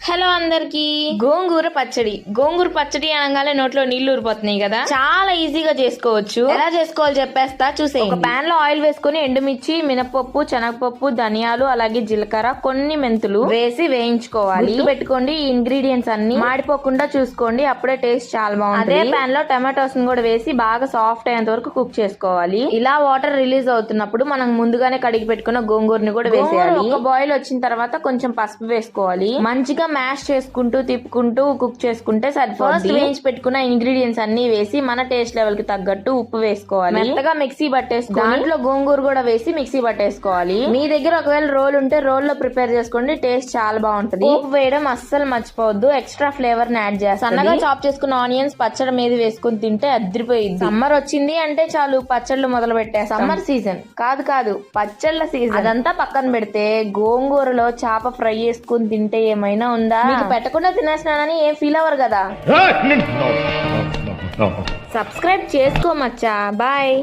Hello అందరికి గోంగూర పచ్చడి అనగానే నోట్లో నీళ్లు ఊరిపోతున్నాయి కదా. చాలా ఈజీగా చేసుకోవచ్చు. ఎలా చేసుకోవాలి చెప్పేస్తా చూసే. ఒక పాన్ లో ఆయిల్ వేసుకుని ఎండుమిర్చి, మినపప్పు, శనగపప్పు, ధనియాలు, అలాగే జీలకర్ర, కొన్ని మెంతులు వేసి వేయించుకోవాలి. పెట్టుకోండి ఈ ఇంగ్రీడియంట్స్ అన్ని మాడిపోకుండా చూసుకోండి, అప్పుడే టేస్ట్ చాలా బాగుంటుంది. అదే పాన్ లో టమాటోస్ కూడా వేసి బాగా సాఫ్ట్ అయ్యేంత వరకు కుక్ చేసుకోవాలి. ఇలా వాటర్ రిలీజ్ అవుతున్నప్పుడు మనం ముందుగానే కడిగి పెట్టుకున్న గోంగూరని కూడా వేసేయాలి. ఒక బాయిల్ వచ్చిన తర్వాత కొంచెం పసుపు వేసుకోవాలి. మంచిగా మ్యాష్ చేసుకుంటూ తిప్పుకుంటూ కుక్ చేసుకుంటే సరిపోతుంది. ఫస్ట్ వేయించి పెట్టుకున్న ఇంగ్రీడియంట్స్ అన్ని వేసి మన టేస్ట్ లెవెల్ కి తగ్గట్టు ఉప్పు వేసుకోవాలి. మెత్తగా మిక్సీ పట్టేసుకోవాలి. దాంట్లో గోంగూర కూడా వేసి మిక్సీ పట్టేసుకోవాలి. మీ దగ్గర ఒకవేళ రోల్ ఉంటే రోల్ లో ప్రిపేర్ చేసుకోండి, టేస్ట్ చాలా బాగుంటుంది. ఉప్పు వేయడం అస్సలు మర్చిపోవద్దు, ఎక్స్ట్రా ఫ్లేవర్ ని యాడ్ చేస్తాం. సన్నగా చాప్ చేసుకున్న ఆనియన్స్ పచ్చడి మీద వేసుకుని తింటే అదిరిపోయింది. సమ్మర్ వచ్చింది అంటే చాలు పచ్చళ్ళు మొదలు పెట్టేస్తాం. సమ్మర్ సీజన్ కాదు పచ్చళ్ళ సీజన్. అదంతా పక్కన పెడితే గోంగూరలో చేప ఫ్రై చేసుకుని తింటే ఏమైనా ఉందా? మీకు పెట్టకుండా తినేసినానని ఏం ఫీల్ అవ్వరు కదా. సబ్స్క్రైబ్ చేసుకోమచ్చా. బాయ్.